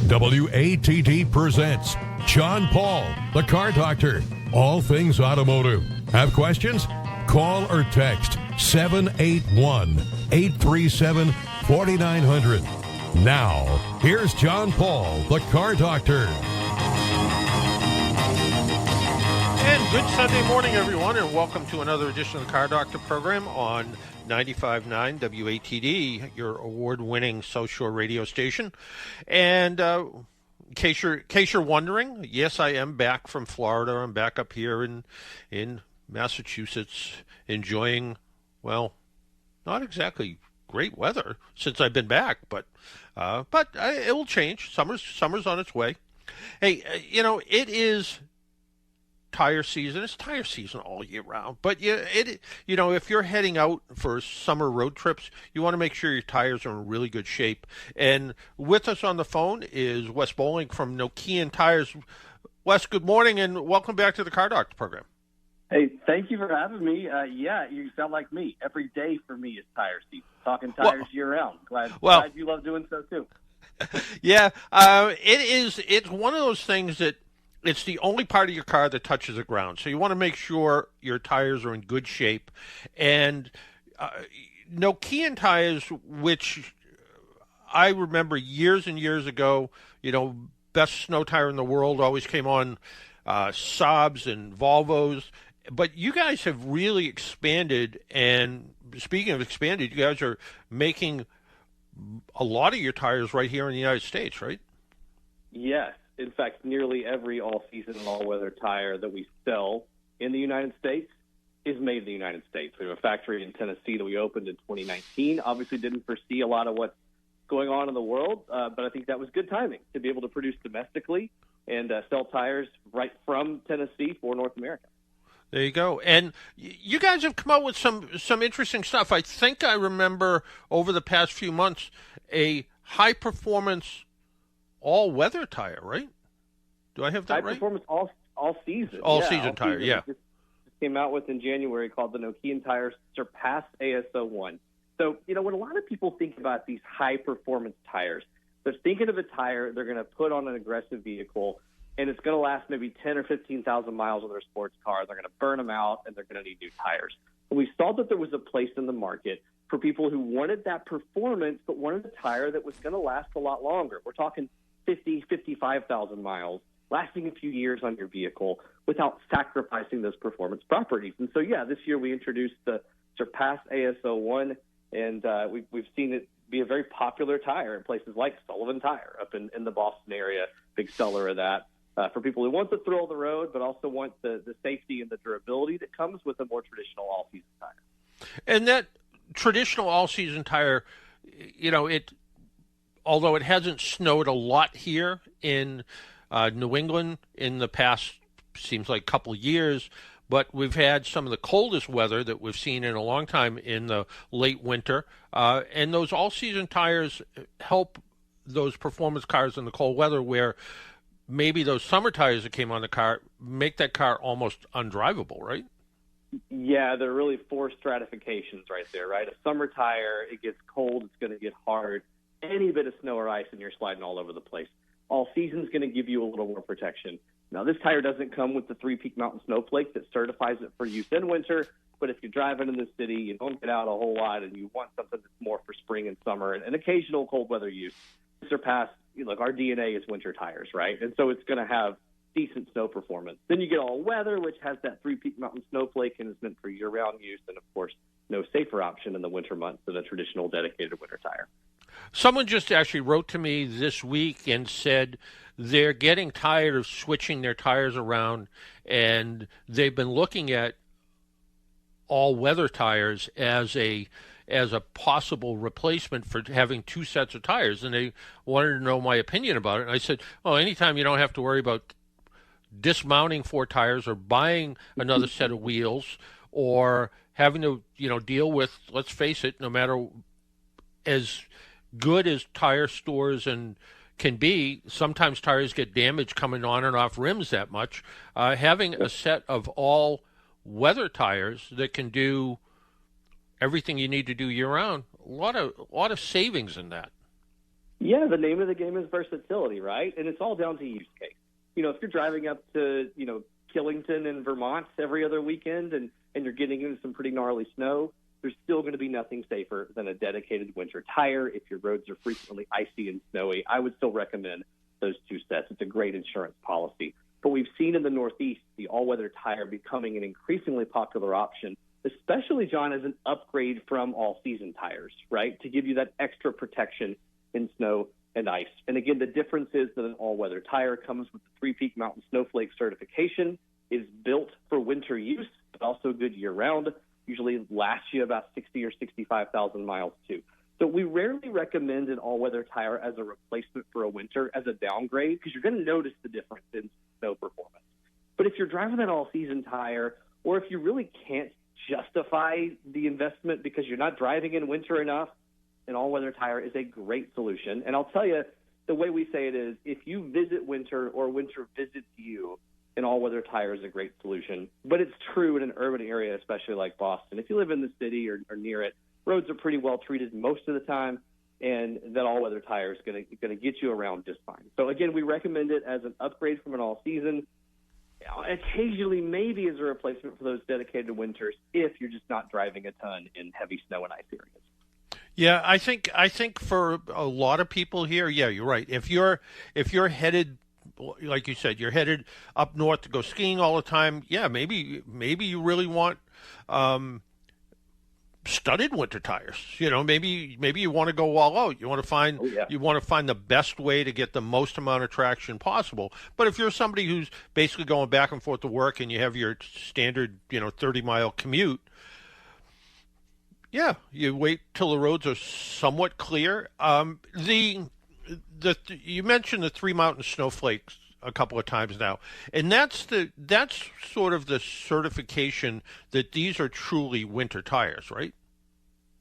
WATD presents John Paul, the Car Doctor. All things automotive. Have questions? Call or text 781-837-4900. Now, here's John Paul, the Car Doctor. And good Sunday morning, everyone, and welcome to another edition of the Car Doctor program on 95.9 WATD, your award-winning South Shore radio station. And in case you're wondering, yes, I am back from Florida. I'm back up here in Massachusetts, enjoying, well, not exactly great weather since I've been back, but it will change. Summer's on its way. Hey, it is tire season. It's tire season all year round. But if you're heading out for summer road trips, you want to make sure your tires are in really good shape. And with us on the phone is Wes Boling from Nokian Tyres. Wes, good morning and welcome back to the Car Doctor program. Hey, thank you for having me. You sound like me. Every day for me is tire season. Talking tires year round. Glad you love doing so too. Yeah, it's one of those things that it's the only part of your car that touches the ground. So you want to make sure your tires are in good shape. And Nokian tires, which I remember years and years ago, best snow tire in the world, always came on Saabs and Volvos. But you guys have really expanded. And speaking of expanded, you guys are making a lot of your tires right here in the United States, right? Yes. In fact, nearly every all-season and all-weather tire that we sell in the United States is made in the United States. We have a factory in Tennessee that we opened in 2019. Obviously didn't foresee a lot of what's going on in the world, but I think that was good timing to be able to produce domestically and sell tires right from Tennessee for North America. There you go. And you guys have come out with some interesting stuff. I think I remember over the past few months a high-performance all-weather tire, right? Do I have that right? High-performance all-season. All-season tire, yeah. Just came out with in January called the Nokian Tyres Surpass ASO1. So, when a lot of people think about these high-performance tires, they're thinking of a tire they're going to put on an aggressive vehicle, and it's going to last maybe 10 or 15,000 miles on their sports car. They're going to burn them out, and they're going to need new tires. And we saw that there was a place in the market for people who wanted that performance but wanted a tire that was going to last a lot longer. We're talking 50, 55,000 miles, lasting a few years on your vehicle without sacrificing those performance properties. And so, this year we introduced the Surpass ASO1, and we've seen it be a very popular tire in places like Sullivan Tire up in the Boston area, big seller of that, for people who want the thrill of the road but also want the safety and the durability that comes with a more traditional all-season tire. And that traditional all-season tire, although it hasn't snowed a lot here in New England in the past, seems like couple years, but we've had some of the coldest weather that we've seen in a long time in the late winter. And those all-season tires help those performance cars in the cold weather where maybe those summer tires that came on the car make that car almost undrivable, right? Yeah, there are really four stratifications right there, right? A summer tire, it gets cold, it's going to get hard. Any bit of snow or ice and you're sliding all over the place. All season's going to give you a little more protection. Now, this tire doesn't come with the three-peak mountain snowflake that certifies it for use in winter, but if you're driving in the city, you don't get out a whole lot, and you want something that's more for spring and summer and occasional cold weather use, Surpass, our DNA is winter tires, right? And so it's going to have decent snow performance. Then you get all weather, which has that three-peak mountain snowflake and is meant for year-round use, and of course, no safer option in the winter months than a traditional dedicated winter tire. Someone just actually wrote to me this week and said they're getting tired of switching their tires around, and they've been looking at all-weather tires as a possible replacement for having two sets of tires, and they wanted to know my opinion about it. And I said, anytime you don't have to worry about dismounting four tires or buying another set of wheels or having to, deal with, let's face it, no matter as good as tire stores and can be, sometimes tires get damaged coming on and off rims that much. Having a set of all weather tires that can do everything you need to do year round, a lot of savings in that. Yeah, the name of the game is versatility, right? And it's all down to use case. If you're driving up to, Killington in Vermont every other weekend and you're getting into some pretty gnarly snow, there's still going to be nothing safer than a dedicated winter tire. If your roads are frequently icy and snowy, I would still recommend those two sets. It's a great insurance policy. But we've seen in the Northeast the all-weather tire becoming an increasingly popular option, especially, John, as an upgrade from all-season tires, right, to give you that extra protection in snow and ice. And again, the difference is that an all-weather tire comes with the Three Peak Mountain Snowflake certification, is built for winter use, but also good year-round, usually lasts you about 60 or 65,000 miles too. So we rarely recommend an all-weather tire as a replacement for a winter, as a downgrade, because you're going to notice the difference in snow performance. But if you're driving that all-season tire, or if you really can't justify the investment because you're not driving in winter enough, an all-weather tire is a great solution. And I'll tell you, the way we say it is, if you visit winter or winter visits you, an all-weather tire is a great solution. But it's true in an urban area, especially like Boston. If you live in the city or near it, roads are pretty well treated most of the time, and that all-weather tire is going to get you around just fine. So, again, we recommend it as an upgrade from an all-season. Occasionally, maybe as a replacement for those dedicated winters if you're just not driving a ton in heavy snow and ice areas. Yeah, I think for a lot of people here, yeah, you're right. If you're headed, like you said, you're headed up north to go skiing all the time, yeah, maybe you really want studded winter tires. Maybe you want to go all out. You want to find the best way to get the most amount of traction possible. But if you're somebody who's basically going back and forth to work and you have your standard 30-mile commute, yeah, you wait till the roads are somewhat clear. You mentioned the Three Mountain Snowflakes a couple of times now, and that's sort of the certification that these are truly winter tires, right?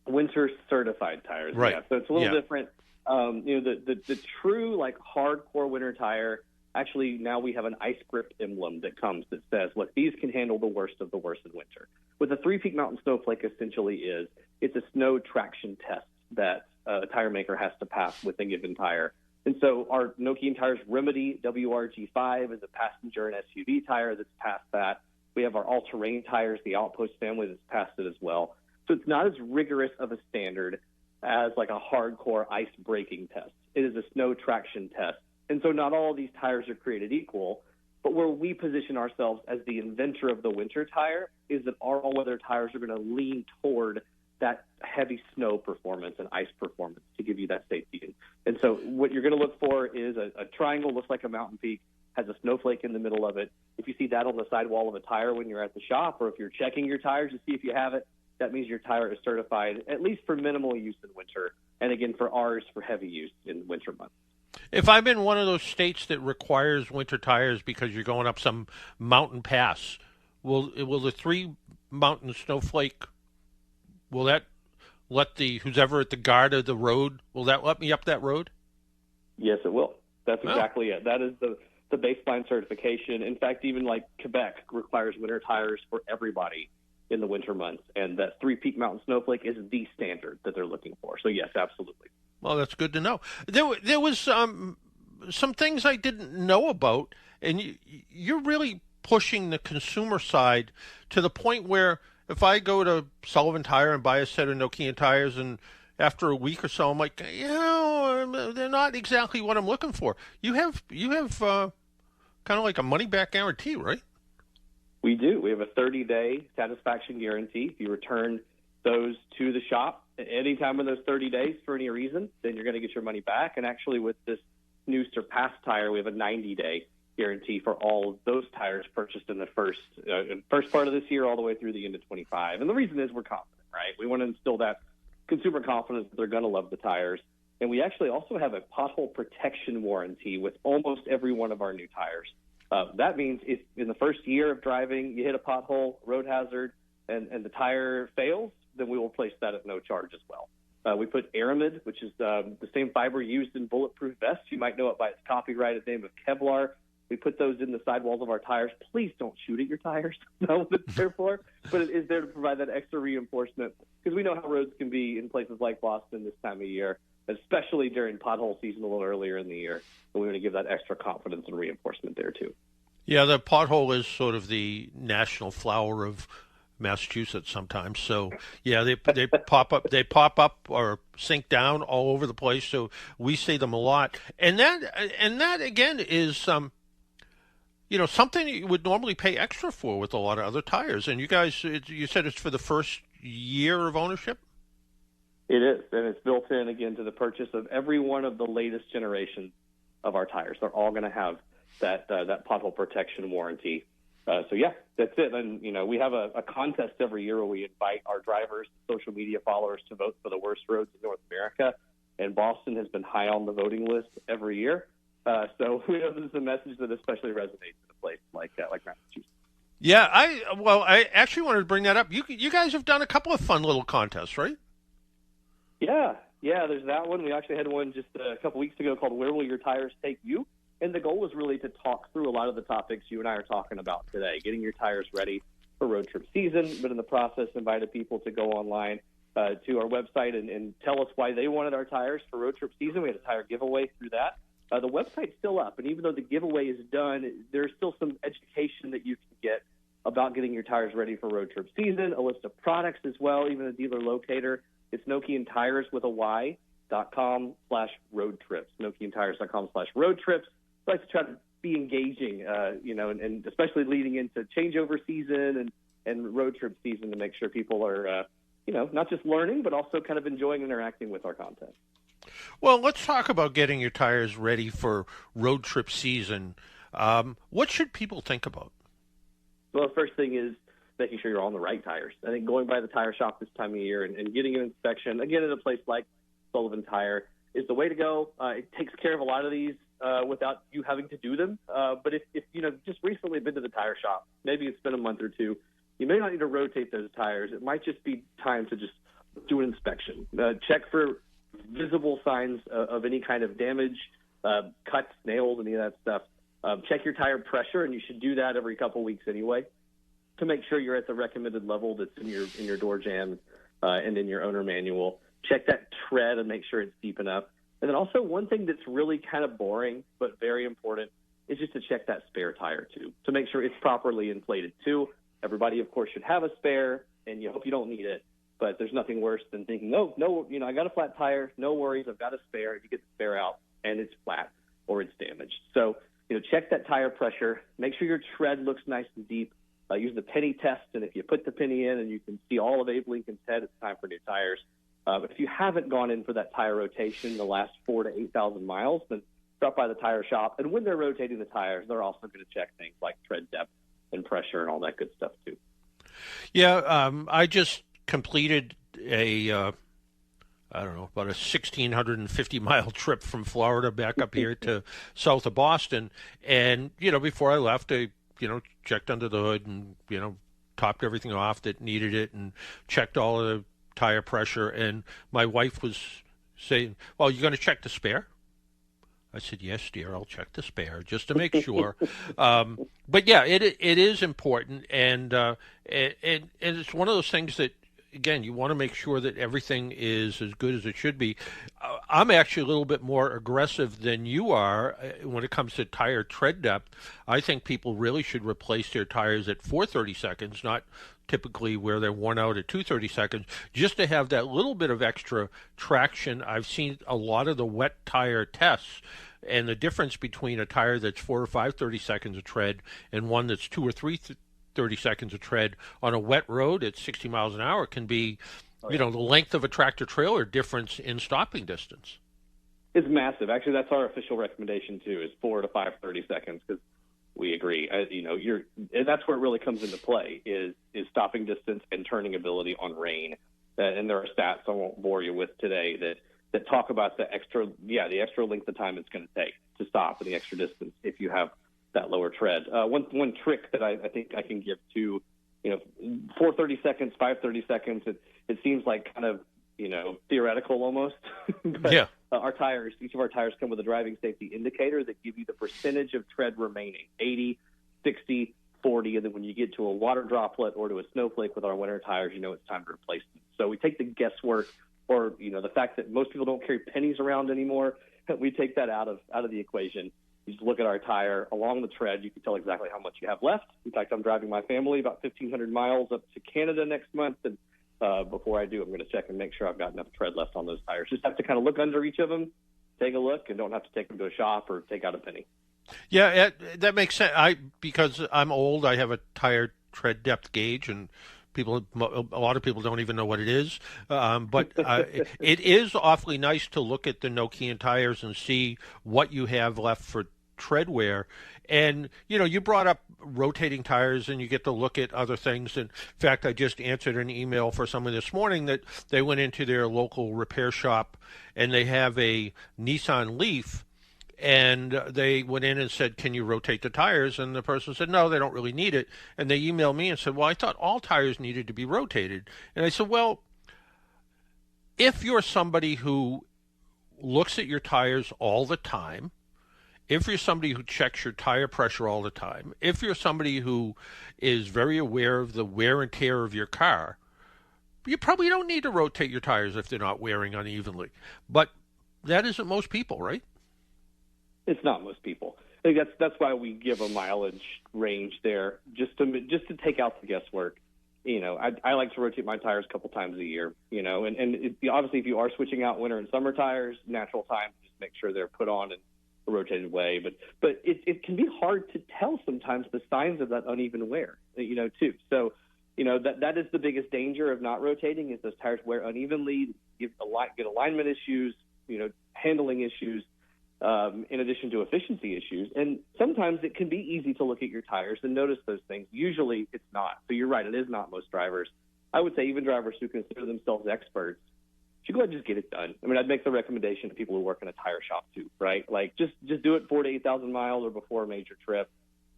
Winter certified tires, right? Yeah. So it's a little different. The true hardcore winter tire. Actually, now we have an ice grip emblem that comes that says, look, these can handle the worst of the worst in winter. What the Three Peak Mountain Snowflake essentially is, it's a snow traction test that a tire maker has to pass with a given tire. And so our Nokian Tires Remedy WRG5 is a passenger and SUV tire that's passed that. We have our all-terrain tires, the Outpost family, that's passed it as well. So it's not as rigorous of a standard as like a hardcore ice braking test. It is a snow traction test. And so not all of these tires are created equal, but where we position ourselves as the inventor of the winter tire is that our all-weather tires are going to lean toward that heavy snow performance and ice performance to give you that safety. And so what you're going to look for is a triangle, looks like a mountain peak, has a snowflake in the middle of it. If you see that on the sidewall of a tire when you're at the shop, or if you're checking your tires to see if you have it, that means your tire is certified, at least for minimal use in winter, and again, for ours, for heavy use in winter months. If I'm in one of those states that requires winter tires because you're going up some mountain pass, will the Three Mountain Snowflake, will that let who's ever at the guard of the road, will that let me up that road? Yes, it will. That's exactly it. That is the baseline certification. In fact, even like Quebec requires winter tires for everybody in the winter months, and that Three Peak Mountain Snowflake is the standard that they're looking for. So yes, absolutely. Well, that's good to know. There was some things I didn't know about, and you're really pushing the consumer side to the point where if I go to Sullivan Tire and buy a set of Nokian tires, and after a week or so, I'm like, they're not exactly what I'm looking for. You have kind of like a money back guarantee, right? We do. We have a 30-day satisfaction guarantee. If you return those to the shop at any time in those 30 days for any reason, then you're going to get your money back. And actually, with this new Surpass tire, we have a 90-day guarantee for all of those tires purchased in the first part of this year all the way through the end of 25. And the reason is we're confident, right? We want to instill that consumer confidence that they're going to love the tires. And we actually also have a pothole protection warranty with almost every one of our new tires. That means if in the first year of driving you hit a pothole, road hazard, and the tire fails, then we will replace that at no charge as well. We put Aramid, which is the same fiber used in bulletproof vests. You might know it by its copyrighted name of Kevlar. We put those in the sidewalls of our tires. Please don't shoot at your tires. That's what it's there for. But it is there to provide that extra reinforcement because we know how roads can be in places like Boston this time of year. especially during pothole season a little earlier in the year. So we want to give that extra confidence and reinforcement there too. Yeah, the pothole is sort of the national flower of Massachusetts sometimes. So yeah, they pop up or sink down all over the place. So we see them a lot, and that again is something you would normally pay extra for with a lot of other tires. And you guys, you said it's for the first year of ownership. It is, and it's built in again to the purchase of every one of the latest generations of our tires. They're all going to have that pothole protection warranty. So yeah, that's it. And we have a contest every year where we invite our drivers, social media followers, to vote for the worst roads in North America. And Boston has been high on the voting list every year. So we know this is a message that especially resonates in a place like Massachusetts. Yeah, I actually wanted to bring that up. You guys have done a couple of fun little contests, right? Yeah, there's that one. We actually had one just a couple weeks ago called "Where Will Your Tires Take You?" And the goal was really to talk through a lot of the topics you and I are talking about today, getting your tires ready for road trip season, but in the process invited people to go online to our website and tell us why they wanted our tires for road trip season. We had a tire giveaway through that. The website's still up, and even though the giveaway is done, there's still some education that you can get about getting your tires ready for road trip season, a list of products as well, even a dealer locator. It's Nokian Tyres with a Y.com/road trips, NokianTires.com/road trips. I like to try to be engaging, and especially leading into changeover season and road trip season to make sure people are, not just learning, but also kind of enjoying interacting with our content. Well, let's talk about getting your tires ready for road trip season. What should people think about? Well, the first thing is making sure you're on the right tires. I think going by the tire shop this time of year and getting an inspection, again, at a place like Sullivan Tire, is the way to go. It takes care of a lot of these without you having to do them. But if just recently been to the tire shop, maybe it's been a month or two, you may not need to rotate those tires. It might just be time to just do an inspection. Check for visible signs of any kind of damage, cuts, nails, any of that stuff. Check your tire pressure, and you should do that every couple weeks anyway, to make sure you're at the recommended level that's in your door jam and in your owner manual. Check that tread and make sure it's deep enough. And then also one thing that's really kind of boring but very important is just to check that spare tire too, to make sure it's properly inflated too. Everybody, of course, should have a spare, and you hope you don't need it. But there's nothing worse than thinking, no, I got a flat tire, no worries, I've got a spare. You get the spare out, and it's flat or it's damaged. So, check that tire pressure. Make sure your tread looks nice and deep. Use the penny test, and if you put the penny in and you can see all of Abe Lincoln's head, it's time for new tires. But if you haven't gone in for that tire rotation in the last 4,000 to 8,000 miles, then stop by the tire shop. And when they're rotating the tires, they're also going to check things like tread depth and pressure and all that good stuff too. Yeah, I just completed about a 1,650 mile trip from Florida back up here to south of Boston. And, before I left, I, checked under the hood and, topped everything off that needed it and checked all of the tire pressure. And my wife was saying, well, you're going to check the spare? I said, yes, dear, I'll check the spare just to make sure. But yeah, it is important. And it's one of those things that, again, you want to make sure that everything is as good as it should be. I'm actually a little bit more aggressive than you are when it comes to tire tread depth. I think people really should replace their tires at 430 seconds, not typically where they're worn out at 230 seconds, just to have that little bit of extra traction. I've seen a lot of the wet tire tests, and the difference between a tire that's 4 or 530 seconds of tread and one that's 2 or 3 30 seconds of tread on a wet road at 60 miles an hour can be, the length of a tractor trailer difference in stopping distance. It's massive. Actually, that's our official recommendation too, is 4 to 530 seconds, because we agree. And that's where it really comes into play is stopping distance and turning ability on rain. And there are stats I won't bore you with today that talk about the extra length of time it's going to take to stop and the extra distance if you have that lower tread. One trick that I think I can give to, 430 seconds, 530 seconds, it seems like kind of, theoretical almost. But yeah. Each of our tires come with a driving safety indicator that give you the percentage of tread remaining, 80, 60, 40, and then when you get to a water droplet or to a snowflake with our winter tires, it's time to replace them. So we take the guesswork or the fact that most people don't carry pennies around anymore. We take that out of the equation. You just look at our tire along the tread. You can tell exactly how much you have left. In fact, I'm driving my family about 1,500 miles up to Canada next month, and before I do, I'm going to check and make sure I've got enough tread left on those tires. Just have to kind of look under each of them, take a look, and don't have to take them to a shop or take out a penny. Yeah, that makes sense. Because I'm old, I have a tire tread depth gauge, and a lot of people don't even know what it is. But it is awfully nice to look at the Nokian tires and see what you have left for tread wear. And, you brought up rotating tires, and you get to look at other things. In fact, I just answered an email for someone this morning that they went into their local repair shop, and they have a Nissan Leaf, and they went in and said, can you rotate the tires? And the person said, no, they don't really need it. And they emailed me and said, well, I thought all tires needed to be rotated. And I said, well, if you're somebody who looks at your tires all the time, if you're somebody who checks your tire pressure all the time, if you're somebody who is very aware of the wear and tear of your car, you probably don't need to rotate your tires if they're not wearing unevenly. But that isn't most people, right? It's not most people. I think that's why we give a mileage range there, just to take out the guesswork. I like to rotate my tires a couple times a year. Obviously, if you are switching out winter and summer tires, natural time, just make sure they're put on in a rotated way. But it can be hard to tell sometimes the signs of that uneven wear, too. So, that is the biggest danger of not rotating, is those tires wear unevenly, get alignment issues, handling issues. In addition to efficiency issues. And sometimes it can be easy to look at your tires and notice those things. Usually it's not. So you're right, it is not most drivers. I would say even drivers who consider themselves experts should go ahead and just get it done. I mean, I'd make the recommendation to people who work in a tire shop too, right? Like just do it 4,000 to 8,000 miles or before a major trip.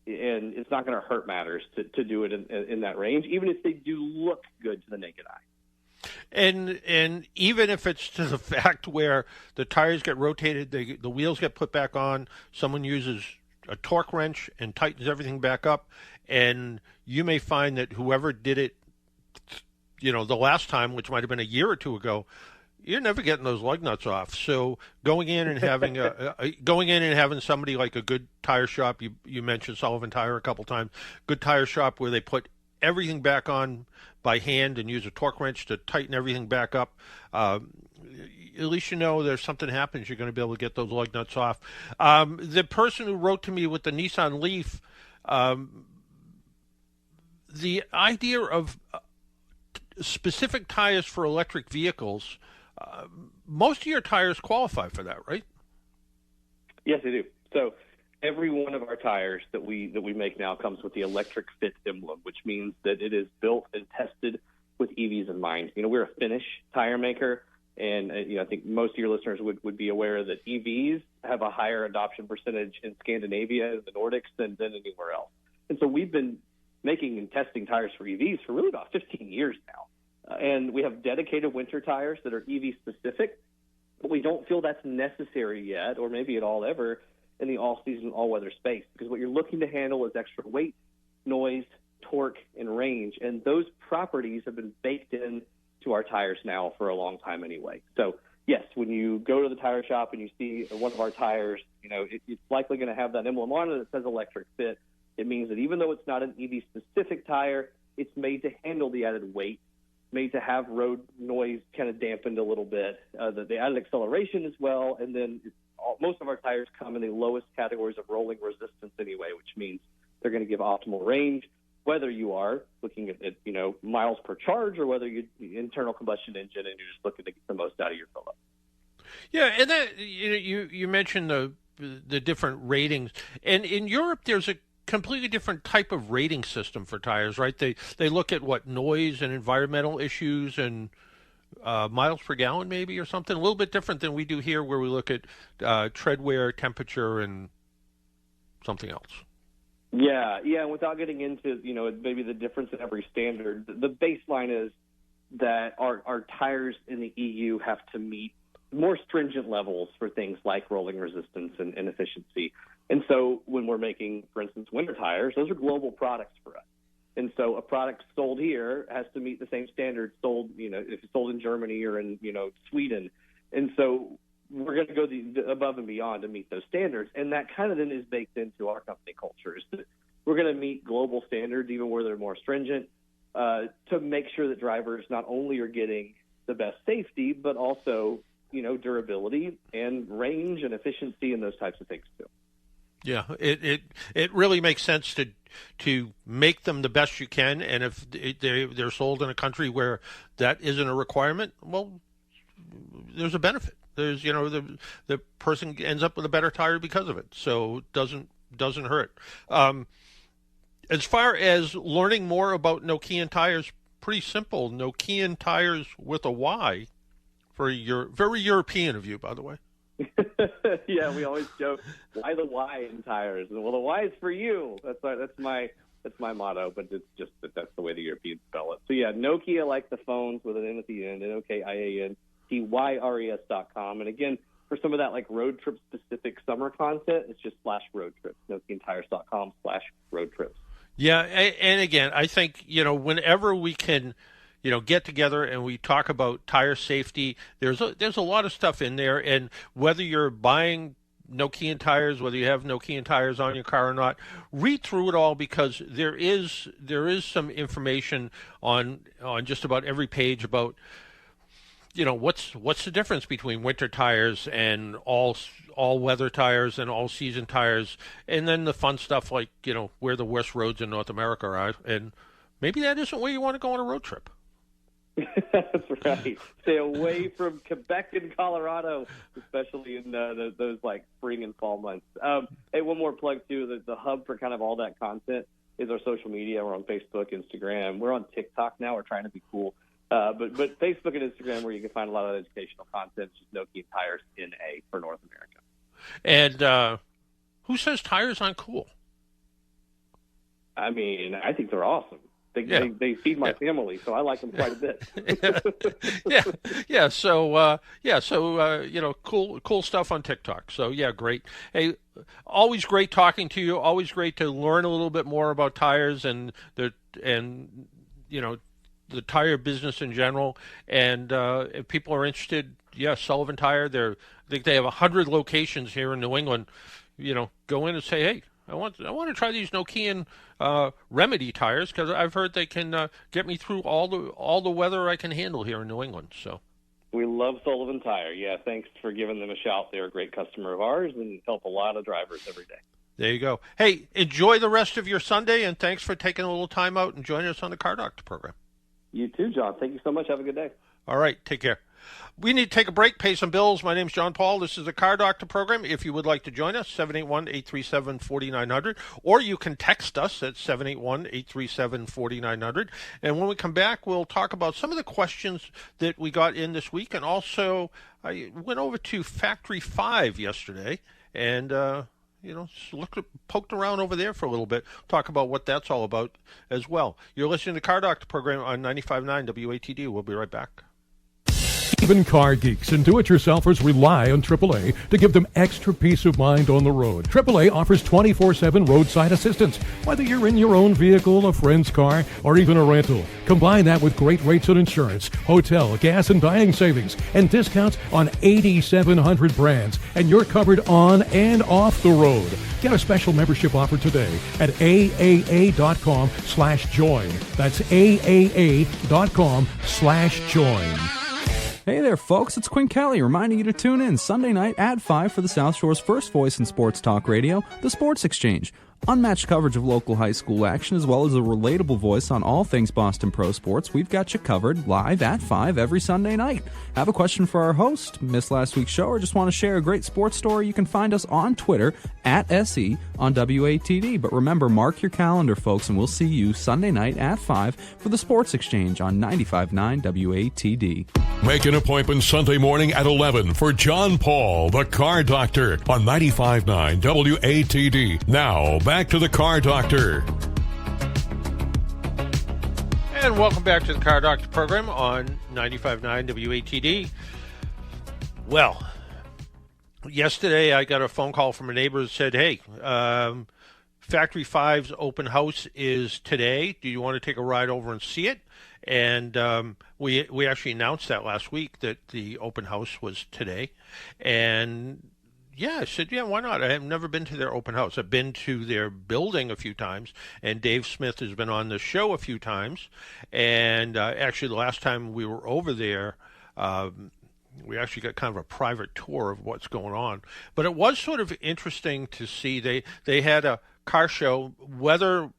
And it's not going to hurt matters to do it in that range, even if they do look good to the naked eye. And even if it's to the fact where the tires get rotated, the wheels get put back on, someone uses a torque wrench and tightens everything back up, and you may find that whoever did it, the last time, which might have been a year or two ago, you're never getting those lug nuts off. So going in and having somebody like a good tire shop, you mentioned Sullivan Tire a couple times, good tire shop where they put everything back on by hand and use a torque wrench to tighten everything back up. At least there's something happens, you're going to be able to get those lug nuts off. The person who wrote to me with the Nissan Leaf, the idea of specific tires for electric vehicles, most of your tires qualify for that, right? Yes, they do. So every one of our tires that we make now comes with the electric fit emblem, which means that it is built and tested with EVs in mind. We're a Finnish tire maker, and I think most of your listeners would be aware that EVs have a higher adoption percentage in Scandinavia and the Nordics than anywhere else. And so we've been making and testing tires for EVs for really about 15 years now. And we have dedicated winter tires that are EV specific, but we don't feel that's necessary yet, or maybe at all ever, in the all-season, all-weather space, because what you're looking to handle is extra weight, noise, torque, and range, and those properties have been baked in to our tires now for a long time anyway. So, yes, when you go to the tire shop and you see one of our tires, it's likely going to have that emblem on it that says electric fit. It means that even though it's not an EV-specific tire, it's made to handle the added weight, made to have road noise kind of dampened a little bit, the added acceleration as well, and then most of our tires come in the lowest categories of rolling resistance anyway, which means they're going to give optimal range, whether you are looking at miles per charge or whether you're internal combustion engine and you're just looking to get the most out of your fill-up. Yeah, and that you mentioned the different ratings, and in Europe there's a completely different type of rating system for tires, right? They look at what noise and environmental issues and miles per gallon maybe, or something a little bit different than we do here, where we look at tread wear, temperature, and something else. Yeah. And without getting into maybe the difference in every standard, the baseline is that our tires in the EU have to meet more stringent levels for things like rolling resistance and efficiency. And so when we're making, for instance, winter tires, those are global products for us. And so a product sold here has to meet the same standards sold, if it's sold in Germany or in, Sweden. And so we're going to go above and beyond to meet those standards. And that kind of then is baked into our company culture, is that we're going to meet global standards, even where they're more stringent, to make sure that drivers not only are getting the best safety, but also, durability and range and efficiency and those types of things too. Yeah, it really makes sense to make them the best you can, and if they're sold in a country where that isn't a requirement, well, there's a benefit. There's the person ends up with a better tire because of it, so it doesn't hurt. As far as learning more about Nokian tires, pretty simple. Nokian tires with a Y, for very European of you, by the way. Yeah, we always joke, why the Y in tires? Well, the Y is for you. That's my motto, but it's just that's the way the Europeans spell it. So yeah, Nokia, like the phones, with an N at the end, NOKIAN-TYRES.com. And again, for some of that like road trip specific summer content, it's just /road trips, NokianTires.com/road trips. Yeah, and again, I think whenever we can get together and we talk about tire safety, there's a lot of stuff in there, and whether you're buying Nokian tires, whether you have Nokian tires on your car or not, read through it all, because there is some information on just about every page about what's the difference between winter tires and all weather tires and all season tires, and then the fun stuff like where the worst roads in North America are, and maybe that isn't where you want to go on a road trip. That's right. Stay away from Quebec and Colorado, especially in those like spring and fall months. Hey, one more plug too. The hub for kind of all that content is our social media. We're on Facebook, Instagram. We're on TikTok now. We're trying to be cool. But Facebook and Instagram, where you can find a lot of educational content, just Nokian Tires NA for North America. And who says tires aren't cool? I mean, I think they're awesome. They feed my family, so I like them quite a bit. Yeah. So cool stuff on TikTok. So yeah, great. Hey, always great talking to you. Always great to learn a little bit more about tires and the tire business in general. And if people are interested, Sullivan Tire. I think they have 100 locations here in New England. Go in and say, hey, I want to try these Nokian Remedy tires, because I've heard they can get me through all the weather I can handle here in New England. So we love Sullivan Tire. Yeah, thanks for giving them a shout. They're a great customer of ours and help a lot of drivers every day. There you go. Hey, enjoy the rest of your Sunday, and thanks for taking a little time out and joining us on the Car Doctor program. You too, John. Thank you so much. Have a good day. All right, take care. We need to take a break, pay some bills. My name's John Paul. This is the Car Doctor program. If you would like to join us, 781-837-4900, or you can text us at 781-837-4900. And when we come back, we'll talk about some of the questions that we got in this week. And also, I went over to Factory 5 yesterday and poked around over there for a little bit, talk about what that's all about as well. You're listening to Car Doctor program on 95.9 WATD. We'll be right back. Even car geeks and do-it-yourselfers rely on AAA to give them extra peace of mind on the road. AAA offers 24/7 roadside assistance, whether you're in your own vehicle, a friend's car, or even a rental. Combine that with great rates on insurance, hotel, gas, and dining savings, and discounts on 8,700 brands, and you're covered on and off the road. Get a special membership offer today at AAA.com/join. That's AAA.com/join. Hey there, folks. It's Quinn Kelly reminding you to tune in Sunday night at 5 for the South Shore's first voice in sports talk radio, The Sports Exchange. Unmatched coverage of local high school action, as well as a relatable voice on all things Boston Pro Sports. We've got you covered live at 5 every Sunday night. Have a question for our host, missed last week's show, or just want to share a great sports story? You can find us on Twitter at SE on WATD. But remember, mark your calendar, folks, and we'll see you Sunday night at 5 for the Sports Exchange on 95.9 WATD. Make an appointment Sunday morning at 11 for John Paul, the Car Doctor, on 95.9 WATD. Now, back to the Car Doctor. And welcome back to the Car Doctor program on 95.9 WATD. Well, yesterday I got a phone call from a neighbor who said, hey, Factory Five's open house is today. Do you want to take a ride over and see it? And we actually announced that last week that the open house was today. And yeah, I said, yeah, why not? I have never been to their open house. I've been to their building a few times, and Dave Smith has been on the show a few times. And actually, the last time we were over there, we actually got kind of a private tour of what's going on. But it was sort of interesting to see. They had a car show, weather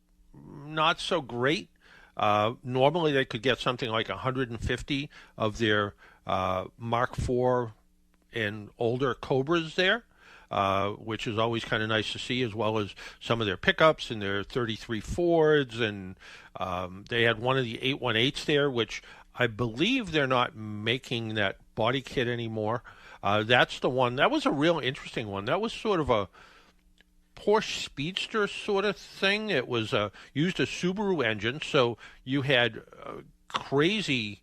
not so great. Normally they could get something like 150 of their Mark IV and older Cobras there, which is always kind of nice to see, as well as some of their pickups and their 33 Fords. And they had one of the 818s there, which I believe they're not making that body kit anymore. That's the one. That was a real interesting one. That was sort of a Porsche Speedster sort of thing. It was used a Subaru engine, so you had crazy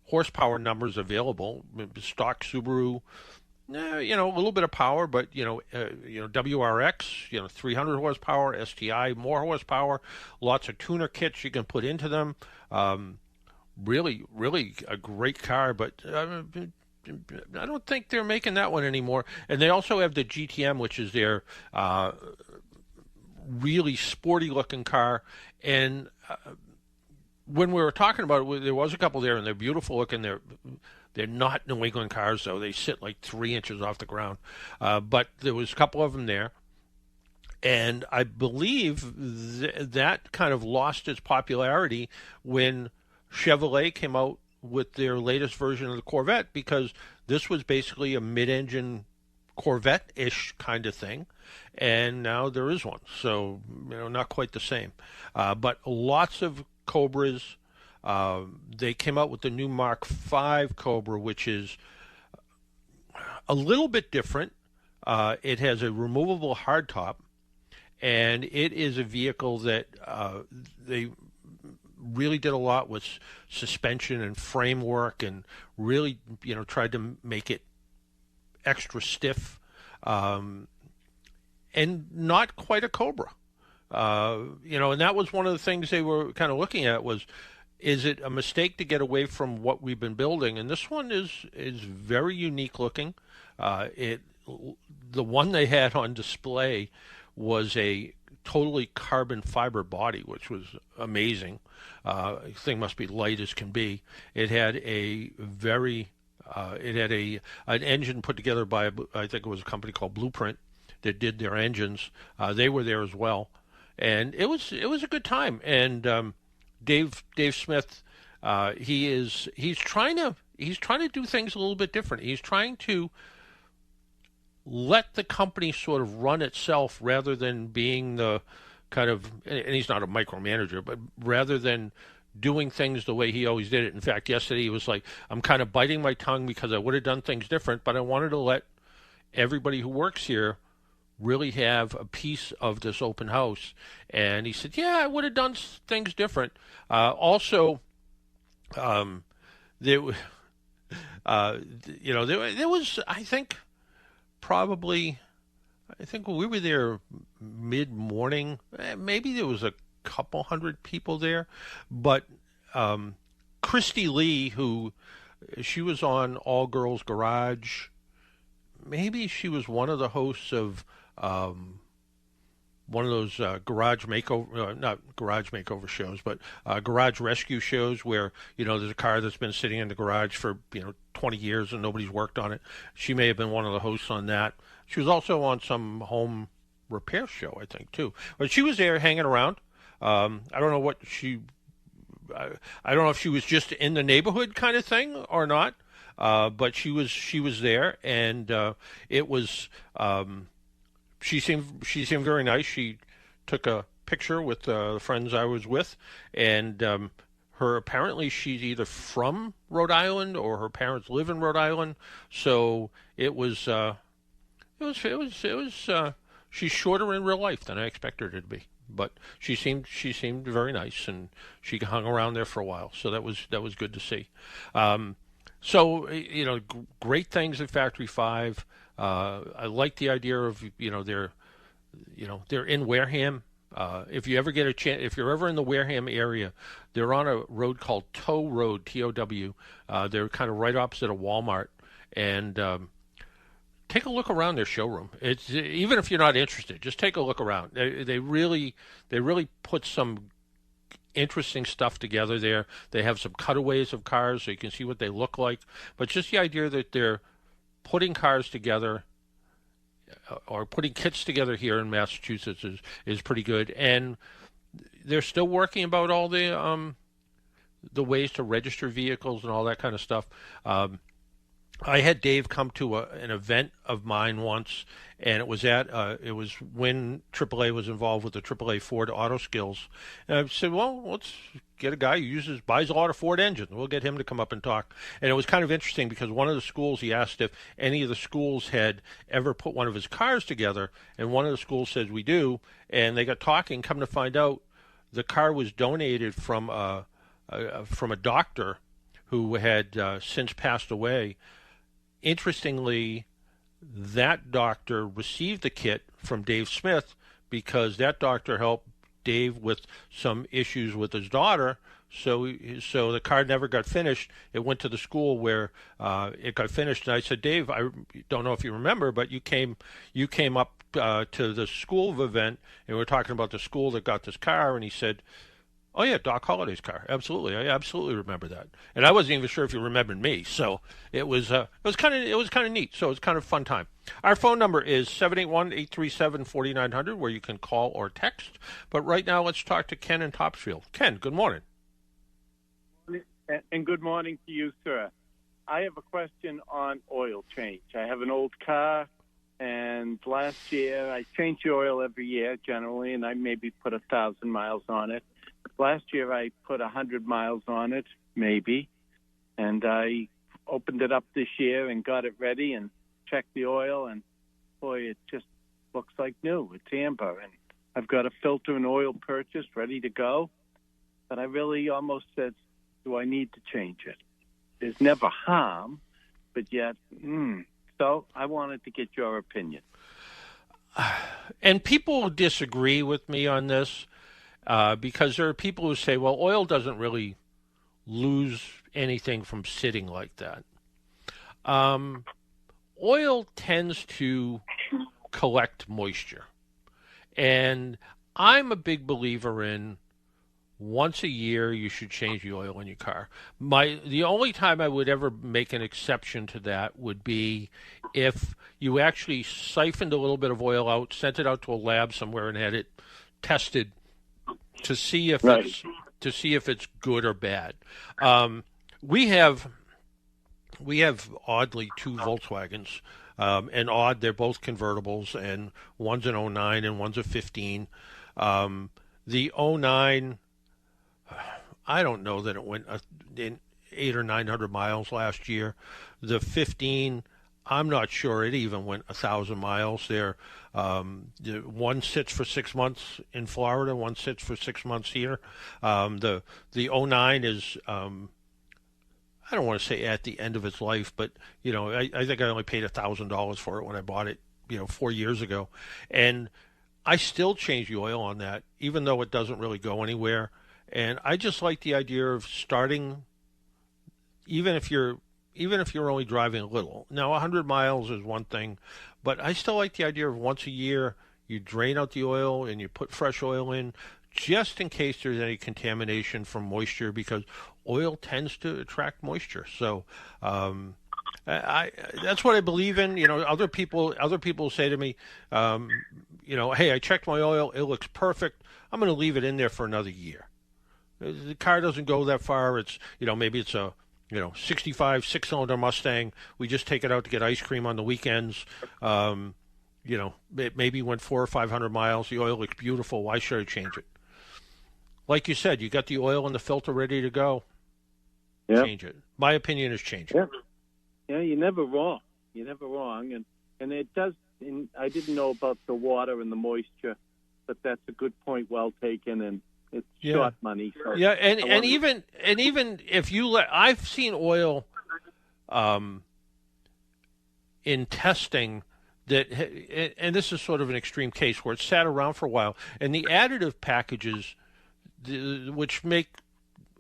horsepower numbers available. Stock Subaru, a little bit of power, but WRX, 300 horsepower, STI more horsepower, lots of tuner kits you can put into them. Really, really a great car, but I don't think they're making that one anymore. And they also have the GTM, which is their really sporty-looking car. And when we were talking about it, there was a couple there, and they're beautiful looking. They're not New England cars, though. They sit like 3 inches off the ground. But there was a couple of them there. And I believe that kind of lost its popularity when Chevrolet came out with their latest version of the Corvette, because this was basically a mid-engine Corvette-ish kind of thing, and now there is one. So, not quite the same. But lots of Cobras. They came out with the new Mark V Cobra, which is a little bit different. It has a removable hardtop, and it is a vehicle that they really did a lot with suspension and framework, and really, tried to make it extra stiff, and not quite a Cobra. And that was one of the things they were kind of looking at was, is it a mistake to get away from what we've been building? And this one is very unique looking. The one they had on display was a totally carbon fiber body, which was amazing. Thing must be light as can be. It had a very, an engine put together by, I think it was a company called Blueprint that did their engines. They were there as well, and it was a good time. And Dave Smith, he's trying to do things a little bit different. He's trying to let the company sort of run itself rather than being the kind of, and he's not a micromanager, but rather than doing things the way he always did it. In fact, yesterday he was like, I'm kind of biting my tongue because I would have done things different, but I wanted to let everybody who works here really have a piece of this open house. And he said, yeah, I would have done things different. Also, there was, I think when we were there mid-morning, maybe there was a couple hundred people there, but Christy Lee, she was on All Girls Garage. Maybe she was one of the hosts of one of those garage makeover, not garage makeover shows, but garage rescue shows where, there's a car that's been sitting in the garage for, 20 years and nobody's worked on it. She may have been one of the hosts on that. She was also on some home repair show, I think, too. But she was there hanging around. I don't know what I don't know if she was just in the neighborhood kind of thing or not. But she was there, and it was she seemed very nice. She took a picture with the friends I was with, and apparently she's either from Rhode Island or her parents live in Rhode Island. So it was she's shorter in real life than I expected her to be. But she seemed very nice, and she hung around there for a while. So that was good to see. So, great things at Factory 5. I like the idea of, they're in Wareham, If you ever get a chance, if you're ever in the Wareham area, they're on a road called Tow Road, Tow. They're kind of right opposite of Walmart, and take a look around their showroom. It's even if you're not interested, just take a look around. They really put some interesting stuff together there. They have some cutaways of cars so you can see what they look like. But just the idea that they're putting cars together or putting kits together here in Massachusetts is pretty good. And they're still working about all the ways to register vehicles and all that kind of stuff. I had Dave come to an event of mine once, and it was when AAA was involved with the AAA Ford Auto Skills. And I said, well, let's get a guy who buys a lot of Ford engines. We'll get him to come up and talk. And it was kind of interesting because one of the schools, he asked if any of the schools had ever put one of his cars together, and one of the schools says we do. And they got talking, come to find out the car was donated from a doctor who had since passed away. Interestingly, that doctor received the kit from Dave Smith because that doctor helped Dave with some issues with his daughter. So the car never got finished. It went to the school where it got finished. And I said, Dave, I don't know if you remember, but you came up to the school event, and we were talking about the school that got this car. And he said, oh yeah, Doc Holliday's car. Absolutely, I absolutely remember that. And I wasn't even sure if you remembered me. So it was kind of neat. So it was kind of a fun time. Our phone number is 781-837-4900, where you can call or text. But right now, let's talk to Ken in Topsfield. Ken, good morning. And good morning to you, sir. I have a question on oil change. I have an old car, and last year I change the oil every year generally, and I maybe put 1,000 miles on it. Last year I put 100 miles on it, maybe, and I opened it up this year and got it ready and checked the oil, and boy, it just looks like new. It's amber, and I've got a filter and oil purchased, ready to go, but I really almost said, do I need to change it? There's never harm, but yet, so I wanted to get your opinion. And people disagree with me on this. Because there are people who say, well, oil doesn't really lose anything from sitting like that. Oil tends to collect moisture. And I'm a big believer in once a year you should change the oil in your car. The only time I would ever make an exception to that would be if you actually siphoned a little bit of oil out, sent it out to a lab somewhere and had it tested to see if it's good or bad. We have oddly two Volkswagens, and they're both convertibles, and one's an 09 and one's a 15. The 09, I don't know that it went in 800 or 900 miles last year. The 15, I'm not sure it even went 1,000 miles there. One sits for 6 months in Florida, one sits for 6 months here. The 09 is, I don't want to say at the end of its life, but I think I only paid $1,000 for it when I bought it, 4 years ago, and I still change the oil on that, even though it doesn't really go anywhere. And I just like the idea of starting, even if you're only driving a little. Now, 100 miles is one thing, but I still like the idea of once a year you drain out the oil and you put fresh oil in, just in case there's any contamination from moisture, because oil tends to attract moisture. So that's what I believe in. Other people say to me, hey, I checked my oil, it looks perfect. I'm going to leave it in there for another year. The car doesn't go that far. It's maybe it's a 65 6-cylinder Mustang. We just take it out to get ice cream on the weekends. It maybe went 400 or 500 miles. The oil looks beautiful. Why should I change it? Like you said, you got the oil and the filter ready to go. Yep. Change it. My opinion is change it. Yeah, you're never wrong. You're never wrong. And it does. And I didn't know about the water and the moisture, but that's a good point. Well taken. And it's short money. So and even if you I've seen oil in testing that, and this is sort of an extreme case where it's sat around for a while, and the additive packages, which make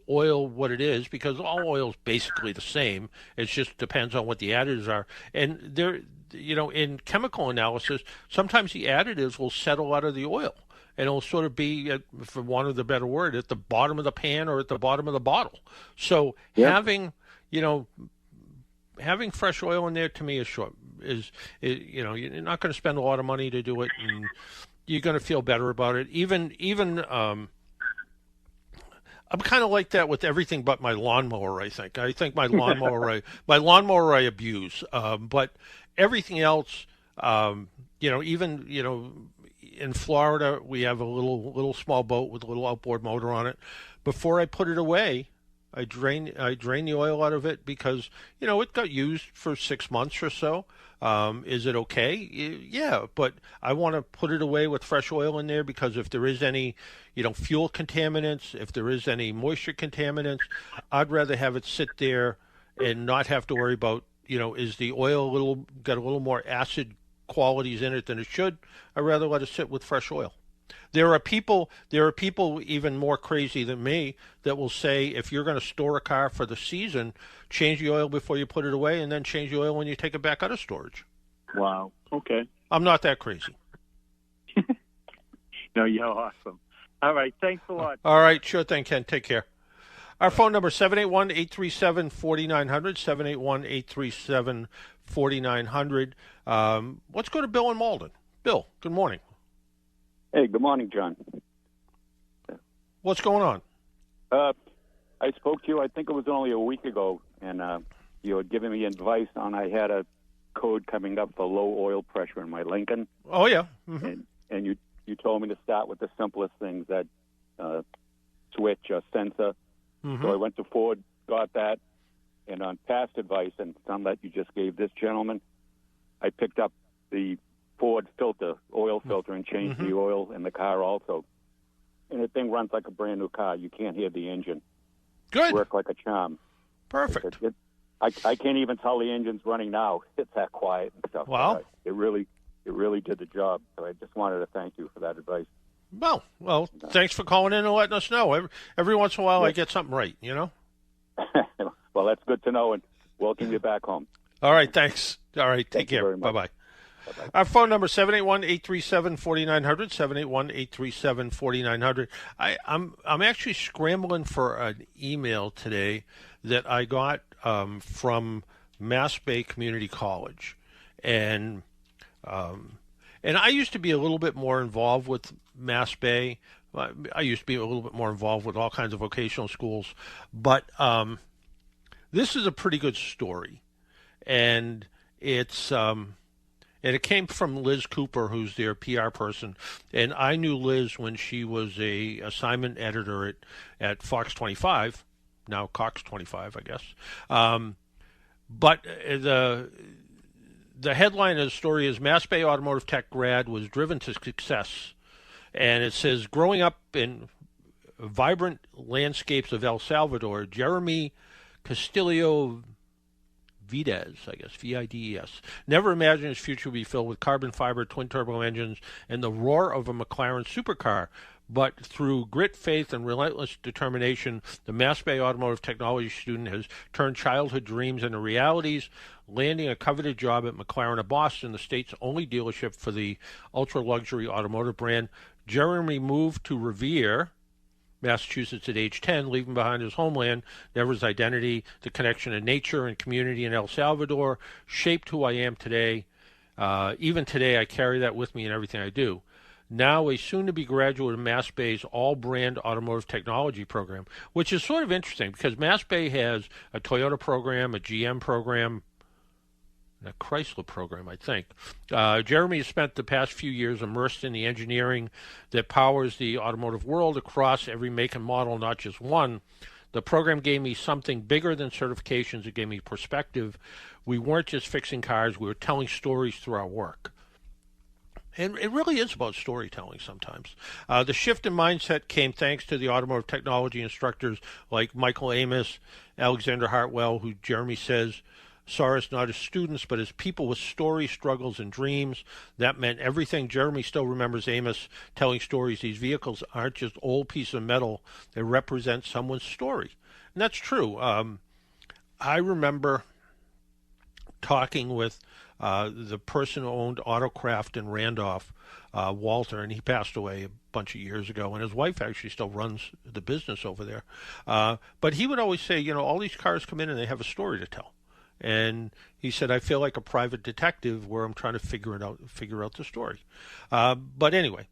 oil what it is, because all oil is basically the same. It just depends on what the additives are. And there, in chemical analysis, sometimes the additives will settle out of the oil, and it'll sort of be, for want of the better word, at the bottom of the pan or at the bottom of the bottle. So having fresh oil in there, to me, is you're not going to spend a lot of money to do it, and you're going to feel better about it. Even I'm kind of like that with everything but my lawnmower. I think my lawnmower I abuse, but everything else, even in Florida we have a little small boat with a little outboard motor on it. Before I put it away, I drain the oil out of it, because it got used for 6 months or so. Is it okay? Yeah, but I want to put it away with fresh oil in there, because if there is any, fuel contaminants, if there is any moisture contaminants, I'd rather have it sit there and not have to worry about, is the oil got a little more acid qualities in it than it should? I'd rather let it sit with fresh oil. There are people even more crazy than me that will say, if you're going to store a car for the season, change the oil before you put it away, and then change the oil when you take it back out of storage. Wow. Okay. I'm not that crazy. No, you're awesome. All right. Thanks a lot. All right. Sure thing, Ken. Take care. Our phone number is 781-837-4900, 781-837-4900. Let's go to Bill in Malden. Bill, good morning. Hey, good morning, John. What's going on? I spoke to you, I think it was only a week ago, and you had given me advice on, I had a code coming up for low oil pressure in my Lincoln. Oh, yeah. Mm-hmm. And you told me to start with the simplest things, that switch or sensor. Mm-hmm. So I went to Ford, got that, and on past advice and some that you just gave this gentleman, I picked up the Ford oil filter, and changed the oil in the car also. And the thing runs like a brand new car. You can't hear the engine. Good. Work like a charm. Perfect. I can't even tell the engine's running now. It's that quiet and stuff. Wow. It really did the job. So I just wanted to thank you for that advice. Well, thanks for calling in and letting us know. Every once in a while, I get something right, Well, that's good to know, and welcome you back home. All right, thanks. All right, take care. Bye-bye. Bye-bye. Our phone number is 781-837-4900, 781-837-4900. I'm actually scrambling for an email today that I got from Mass Bay Community College. And I used to be a little bit more involved with Mass Bay. I used to be a little bit more involved with all kinds of vocational schools. But this is a pretty good story. And it's... And it came from Liz Cooper, who's their PR person. And I knew Liz when she was a assignment editor at Fox 25, now Cox 25, I guess. But the headline of the story is Mass Bay Automotive Tech grad was driven to success. And it says, growing up in vibrant landscapes of El Salvador, Jeremy Castillo Vides, I guess, Vides, never imagined his future would be filled with carbon fiber twin-turbo engines and the roar of a McLaren supercar. But through grit, faith, and relentless determination, the Mass Bay Automotive Technology student has turned childhood dreams into realities, landing a coveted job at McLaren of Boston, the state's only dealership for the ultra-luxury automotive brand. Jeremy moved to Revere, Massachusetts at age 10, leaving behind his homeland, never his identity. The connection to nature and community in El Salvador shaped who I am today. Even today, I carry that with me in everything I do. Now a soon-to-be graduate of Mass Bay's all-brand automotive technology program, which is sort of interesting because Mass Bay has a Toyota program, a GM program, a Chrysler program, I think. Jeremy has spent the past few years immersed in the engineering that powers the automotive world across every make and model, not just one. The program gave me something bigger than certifications. It gave me perspective. We weren't just fixing cars. We were telling stories through our work. And it really is about storytelling sometimes. The shift in mindset came thanks to the automotive technology instructors like Michael Amos, Alexander Hartwell, who Jeremy says saw us not as students, but as people with stories, struggles, and dreams. That meant everything. Jeremy still remembers Amos telling stories. These vehicles aren't just old pieces of metal. They represent someone's story. And that's true. I remember talking with the person who owned Autocraft in Randolph, Walter, and he passed away a bunch of years ago, and his wife actually still runs the business over there. But he would always say, all these cars come in and they have a story to tell. And he said, I feel like a private detective where I'm trying to figure out the story. But anyway,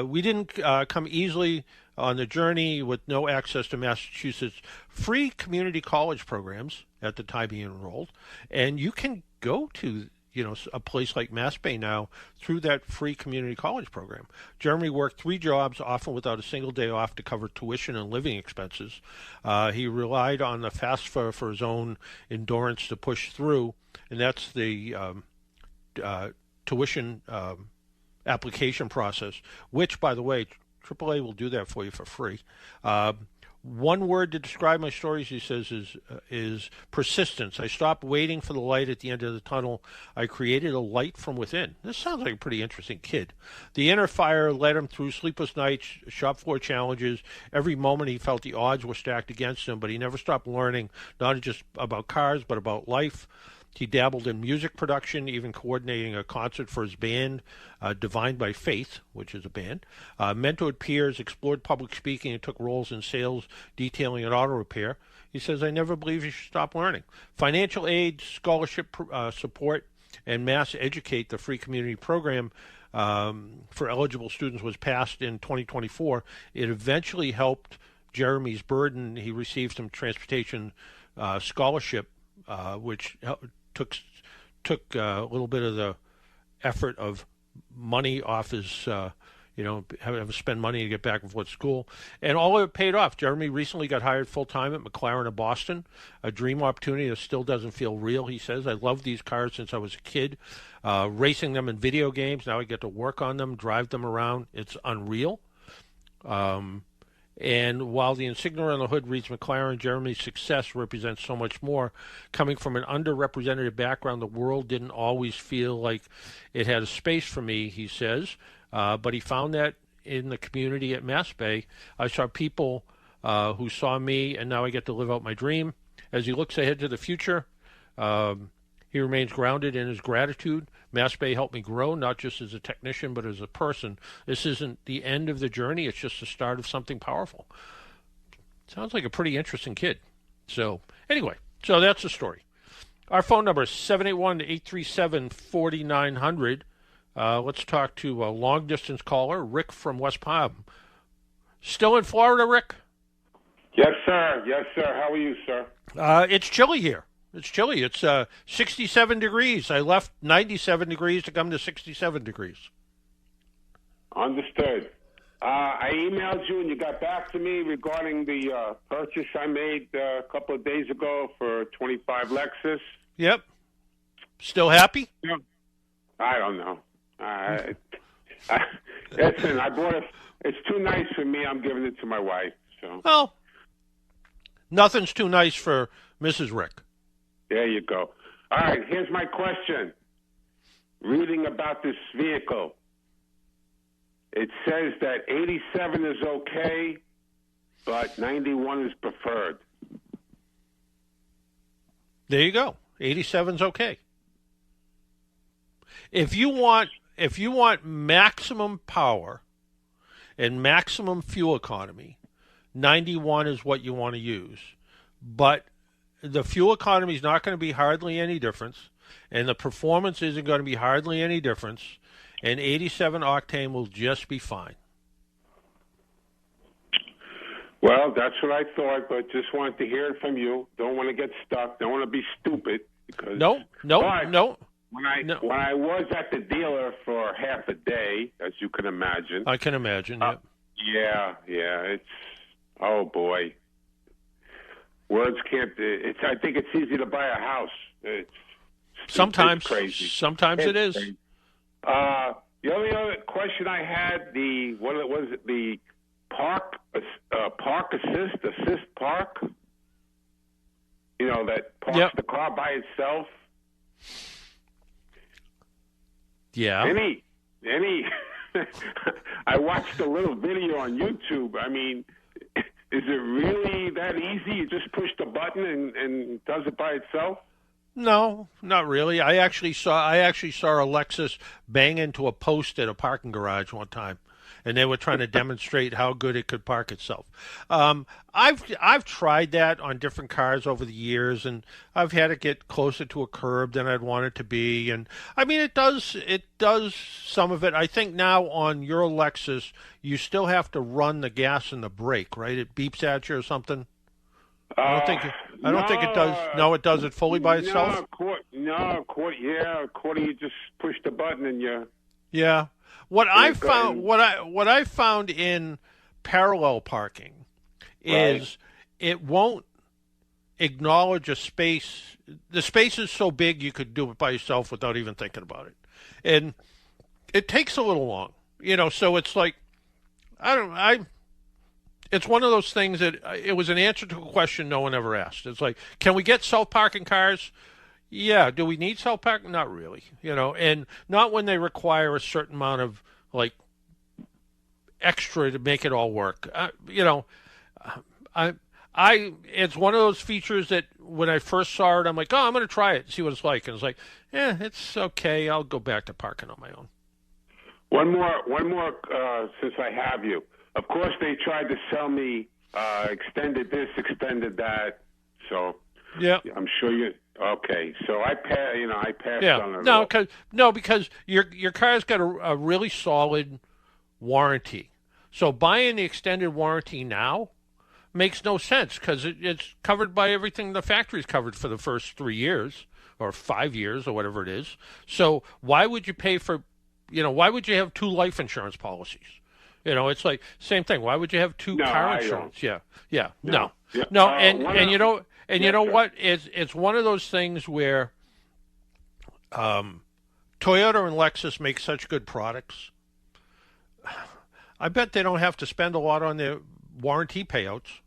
we didn't come easily on the journey with no access to Massachusetts free community college programs at the time he enrolled. And you can go to a place like Mass Bay now through that free community college program. Jeremy worked 3 jobs, often without a single day off, to cover tuition and living expenses. He relied on the FAFSA for his own endurance to push through, and that's the tuition application process, which, by the way, AAA will do that for you for free. One word to describe my stories, he says, is persistence. I stopped waiting for the light at the end of the tunnel. I created a light from within. This sounds like a pretty interesting kid. The inner fire led him through sleepless nights, shop floor challenges. Every moment he felt the odds were stacked against him, but he never stopped learning, not just about cars, but about life. He dabbled in music production, even coordinating a concert for his band, Divine by Faith, which is a band. Mentored peers, explored public speaking, and took roles in sales, detailing, and auto repair. He says, I never believe you should stop learning. Financial aid, scholarship support, and Mass Educate, the free community program for eligible students, was passed in 2024. It eventually helped Jeremy's burden. He received some transportation scholarship, which took a little bit of the effort of money off his, having to spend money to get back and forth to school. And all of it paid off. Jeremy recently got hired full-time at McLaren of Boston, a dream opportunity that still doesn't feel real, he says. I loved these cars since I was a kid, racing them in video games. Now I get to work on them, drive them around. It's unreal. And while the insignia on the hood reads McLaren, Jeremy's success represents so much more. Coming from an underrepresented background, the world didn't always feel like it had a space for me, he says. But he found that in the community at Mass Bay. I saw people who saw me, and now I get to live out my dream. As he looks ahead to the future, he remains grounded in his gratitude. Mass Bay helped me grow, not just as a technician, but as a person. This isn't the end of the journey. It's just the start of something powerful. Sounds like a pretty interesting kid. So anyway, so that's the story. Our phone number is 781-837-4900. Let's talk to a long-distance caller, Rick from West Palm. Still in Florida, Rick? Yes, sir. Yes, sir. How are you, sir? It's chilly here. It's chilly. It's 67 degrees. I left 97 degrees to come to 67 degrees. Understood. I emailed you and you got back to me regarding the purchase I made a couple of days ago for 25 Lexus. Yep. Still happy? Yeah. I don't know. Listen, I bought it. It's too nice for me. I'm giving it to my wife. So. Well, nothing's too nice for Mrs. Rick. There you go. All right, here's my question. Reading about this vehicle, it says that 87 is okay, but 91 is preferred. There you go. 87's okay. If you want maximum power and maximum fuel economy, 91 is what you want to use. But the fuel economy is not going to be hardly any difference, and the performance isn't going to be hardly any difference, and 87 octane will just be fine. Well, that's what I thought, but just wanted to hear it from you. Don't want to get stuck. Don't want to be stupid. Because No. When I was at the dealer for half a day, as you can imagine. I can imagine, yeah. It's, oh, boy. Words can't. I think it's easy to buy a house. Sometimes it's crazy. Sometimes it is. Crazy. The only other question I had, the park assist park. That parks the car by itself. Yeah. Any I watched a little video on YouTube. I mean, is it really that easy? You just push the button and it does it by itself? No, not really. I actually saw a Lexus bang into a post at a parking garage one time, and they were trying to demonstrate how good it could park itself. I've tried that on different cars over the years, and I've had it get closer to a curb than I'd want it to be. And I mean, it does some of it. I think now on your Lexus, you still have to run the gas and the brake, right? It beeps at you or something. I don't think it does. No, it does it fully by itself. Quarter. You just push the button and you. Yeah. What I found in parallel parking is it won't acknowledge a space. The space is so big you could do it by yourself without even thinking about it, and it takes a little long. So it's like It's one of those things that it was an answer to a question no one ever asked. It's like, can we get self-parking cars? Yeah. Do we need self-parking? Not really. And not when they require a certain amount of extra to make it all work. It's one of those features that when I first saw it, I'm like, oh, I'm going to try it, see what it's like. And it's like, it's okay. I'll go back to parking on my own. One more, since I have you. Of course, they tried to sell me extended this, extended that. So yeah, I'm sure you. Okay, so I passed. I passed on it. Because your car's got a really solid warranty. So buying the extended warranty now makes no sense because it's covered by everything the factory's covered for the first 3 years or 5 years or whatever it is. So why would you pay for? Why would you have 2 life insurance policies? It's like same thing. Why would you have 2 car insurance? Yeah. No. And you know what? It's one of those things where Toyota and Lexus make such good products. I bet they don't have to spend a lot on their warranty payouts.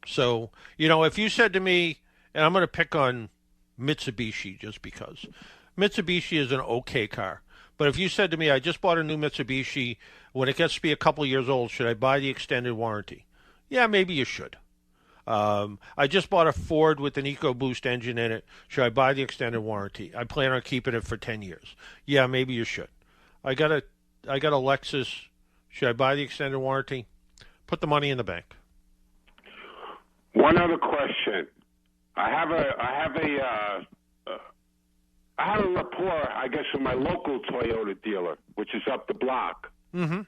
So, if you said to me, and I'm going to pick on Mitsubishi just because Mitsubishi is an okay car. But if you said to me, I just bought a new Mitsubishi, when it gets to be a couple of years old, should I buy the extended warranty? Yeah, maybe you should. I just bought a Ford with an EcoBoost engine in it. Should I buy the extended warranty? I plan on keeping it for 10 years. Yeah, maybe you should. I got a Lexus. Should I buy the extended warranty? Put the money in the bank. One other question. I have a rapport, I guess, with my local Toyota dealer, which is up the block. Mm-hmm.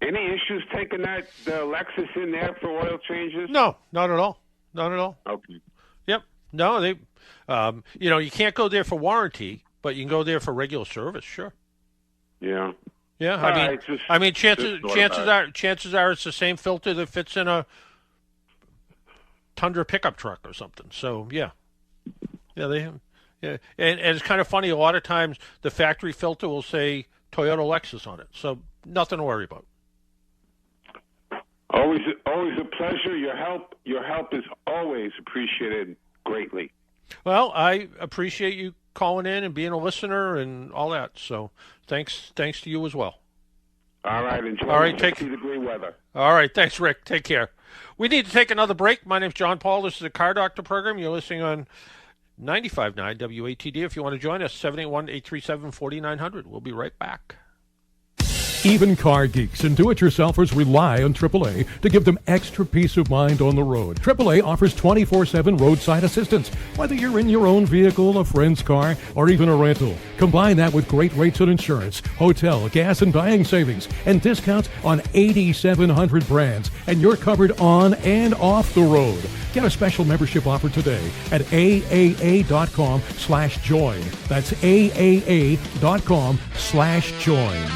Any issues taking the Lexus in there for oil changes? No, not at all. Not at all. Okay. Yep. No, they, you can't go there for warranty, but you can go there for regular service. Sure. Yeah. Yeah. Chances are it's the same filter that fits in a Tundra pickup truck or something. So yeah. Yeah, and it's kind of funny. A lot of times the factory filter will say Toyota Lexus on it, so nothing to worry about. Always a pleasure. Your help is always appreciated greatly. Well, I appreciate you calling in and being a listener and all that. So thanks to you as well. All right, enjoy. All right, 60-degree weather. All right, thanks, Rick. Take care. We need to take another break. My name's John Paul. This is the Car Doctor program. You're listening on 95.9 WATD. If you want to join us, 781-837-4900. We'll be right back. Even car geeks and do-it-yourselfers rely on AAA to give them extra peace of mind on the road. AAA offers 24/7 roadside assistance, whether you're in your own vehicle, a friend's car, or even a rental. Combine that with great rates on insurance, hotel, gas, and buying savings, and discounts on 8,700 brands, and you're covered on and off the road. Get a special membership offer today at AAA.com/join. That's AAA.com/join.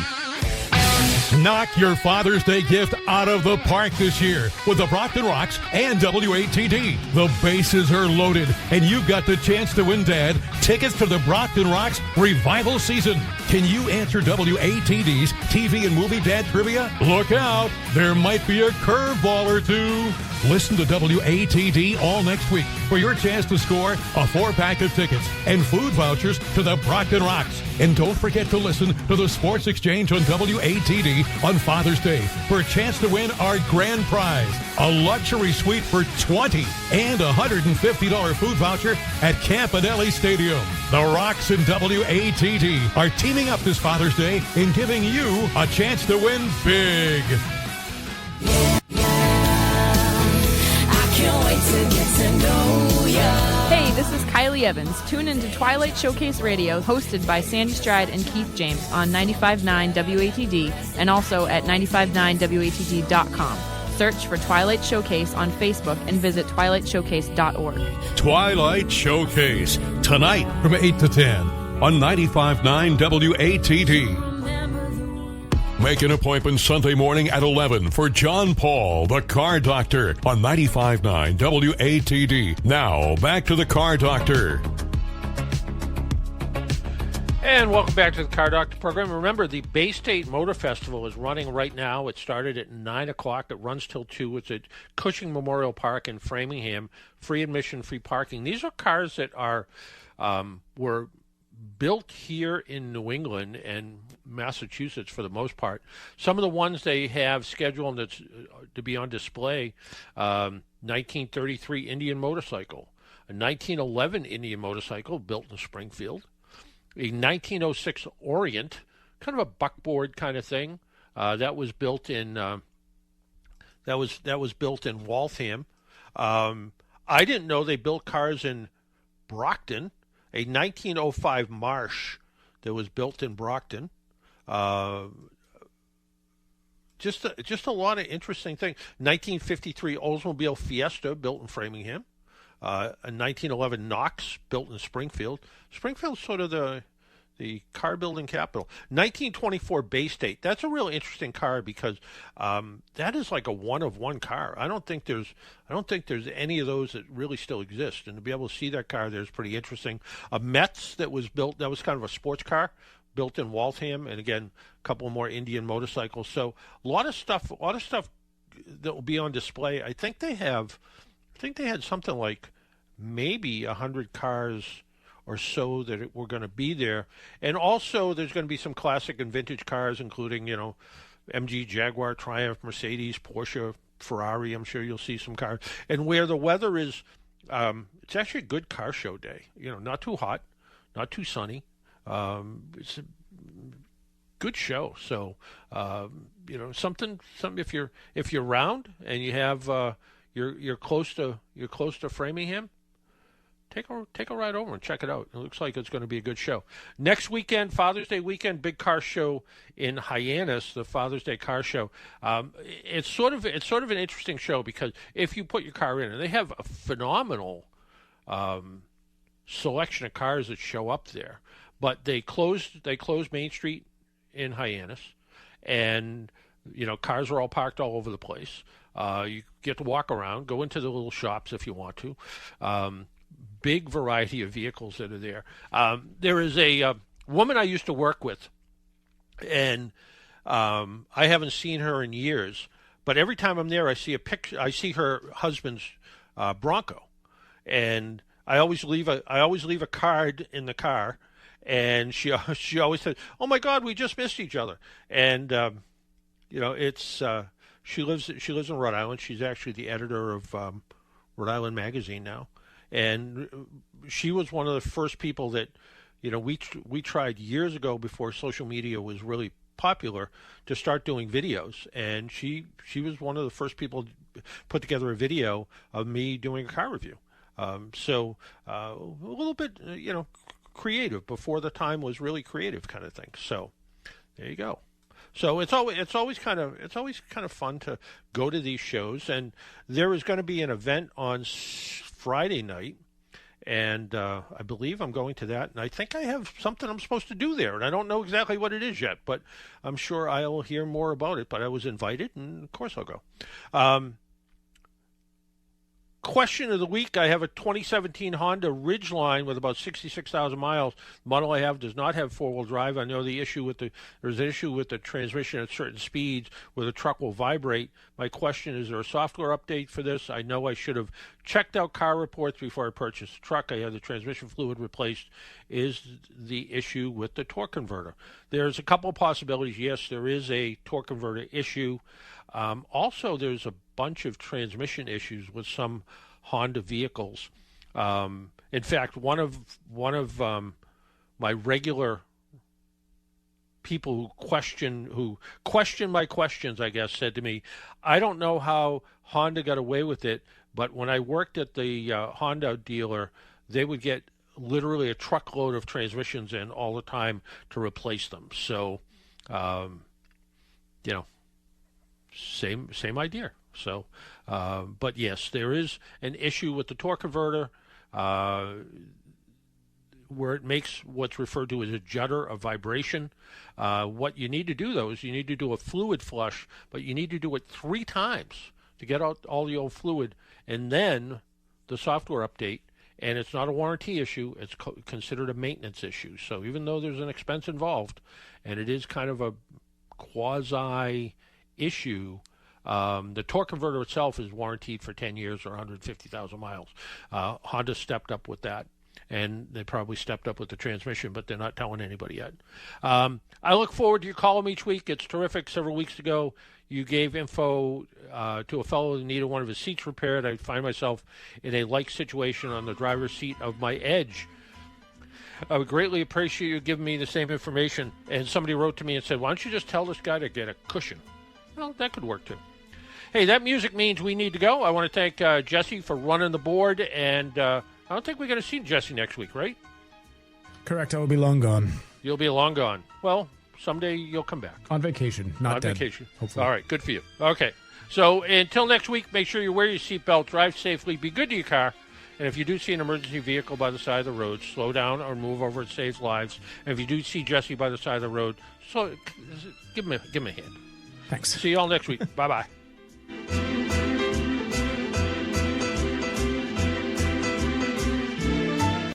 Knock your Father's Day gift out of the park this year with the Brockton Rocks and WATD. The bases are loaded, and you've got the chance to win, Dad, tickets to the Brockton Rocks revival season. Can you answer WATD's TV and movie dad trivia? Look out, there might be a curveball or two. Listen to WATD all next week for your chance to score a 4-pack of tickets and food vouchers to the Brockton Rocks. And don't forget to listen to the Sports Exchange on WATD on Father's Day for a chance to win our grand prize, a luxury suite for $20 and a $150 food voucher at Campanelli Stadium. The Rocks and WATD are teaming up this Father's Day in giving you a chance to win big. Hey, this is Kylie Evans. Tune into Twilight Showcase Radio, hosted by Sandy Stride and Keith James on 95.9 WATD and also at 959WATD.com. Search for Twilight Showcase on Facebook and visit twilightshowcase.org. Twilight Showcase, tonight from 8 to 10 on 95.9 WATD. Make an appointment Sunday morning at 11 for John Paul, the Car Doctor, on 95.9 WATD. Now, back to the Car Doctor. And welcome back to the Car Doctor program. Remember, the Bay State Motor Festival is running right now. It started at 9 o'clock. It runs till 2. It's at Cushing Memorial Park in Framingham. Free admission, free parking. These are cars that are were built here in New England and Massachusetts for the most part. Some of the ones they have scheduled that's to be on display, 1933 Indian motorcycle, a 1911 Indian motorcycle built in Springfield, a 1906 Orient, kind of a buckboard kind of thing, that was built in Waltham. I didn't know they built cars in Brockton. A 1905 Marsh that was built in Brockton. Just a lot of interesting things. 1953 Oldsmobile Fiesta built in Framingham. A 1911 Knox built in Springfield. Springfield's sort of the car building capital. 1924 Bay State. That's a real interesting car because that is like a one-of-one car. I don't think there's any of those that really still exist. And to be able to see that car there is pretty interesting. A Metz that was built, that was kind of a sports car, built in Waltham, and again, a couple more Indian motorcycles. So a lot of stuff that will be on display. I think they had something like maybe 100 cars or so that were going to be there. And also there's going to be some classic and vintage cars, including, MG, Jaguar, Triumph, Mercedes, Porsche, Ferrari. I'm sure you'll see some cars. And where the weather is, it's actually a good car show day. Not too hot, not too sunny. It's a good show. So, something if you're around and you have, you're close to Framingham, take a ride over and check it out. It looks like it's going to be a good show. Next weekend, Father's Day weekend, big car show in Hyannis, the Father's Day car show. It's sort of an interesting show because if you put your car in, and they have a phenomenal selection of cars that show up there, but they closed Main Street in Hyannis, and cars are all parked all over the place. You get to walk around, go into the little shops if you want to. Big variety of vehicles that are there. There is a woman I used to work with, and I haven't seen her in years. But every time I'm there, I see a picture. I see her husband's Bronco, and I always leave a card in the car, and she always says, "Oh my God, we just missed each other." And it's she lives in Rhode Island. She's actually the editor of Rhode Island Magazine now. And she was one of the first people that, we tried years ago before social media was really popular to start doing videos. And she was one of the first people to put together a video of me doing a car review. So a little bit, creative before the time was really creative kind of thing. So there you go. So it's always kind of fun to go to these shows. And there is going to be an event on Friday night And I believe I'm going to that, and I think I have something I'm supposed to do there, and I don't know exactly what it is yet, but I'm sure I'll hear more about it. But I was invited, and of course I'll go. Question of the week, I have a 2017 Honda Ridgeline with about 66,000 miles. The model I have does not have four-wheel drive. I know there's an issue with the transmission at certain speeds where the truck will vibrate. My question is there a software update for this? I know I should have checked out car reports before I purchased the truck. I had the transmission fluid replaced. Is the issue with the torque converter? There's a couple of possibilities. Yes, there is a torque converter issue. Also, there's a bunch of transmission issues with some Honda vehicles. In fact, one of my regular people who question my questions, I guess, said to me, "I don't know how Honda got away with it, but when I worked at the Honda dealer, they would get literally a truckload of transmissions in all the time to replace them." So, same idea. So, but yes, there is an issue with the torque converter where it makes what's referred to as a judder, a vibration. What you need to do, though, is you need to do a fluid flush, but you need to do it 3 times to get out all the old fluid, and then the software update. And it's not a warranty issue. It's considered a maintenance issue. So even though there's an expense involved, and it is kind of a quasi issue, the torque converter itself is warranted for 10 years or 150,000 miles. Honda stepped up with that, and they probably stepped up with the transmission, but they're not telling anybody yet. I look forward to your column each week. It's terrific. Several weeks ago, you gave info to a fellow who needed one of his seats repaired. I find myself in a like situation on the driver's seat of my Edge. I would greatly appreciate you giving me the same information. And somebody wrote to me and said, "Why don't you just tell this guy to get a cushion?" Well, that could work too. Hey, that music means we need to go. I want to thank Jesse for running the board, and I don't think we're going to see Jesse next week, right? Correct. I will be long gone. You'll be long gone. Well, someday you'll come back. On vacation, not dead. On vacation. Hopefully. All right, good for you. Okay, so until next week, make sure you wear your seatbelt, drive safely, be good to your car, and if you do see an emergency vehicle by the side of the road, slow down or move over. It saves lives. And if you do see Jesse by the side of the road, so give him a hand. Thanks. See you all next week. Bye-bye.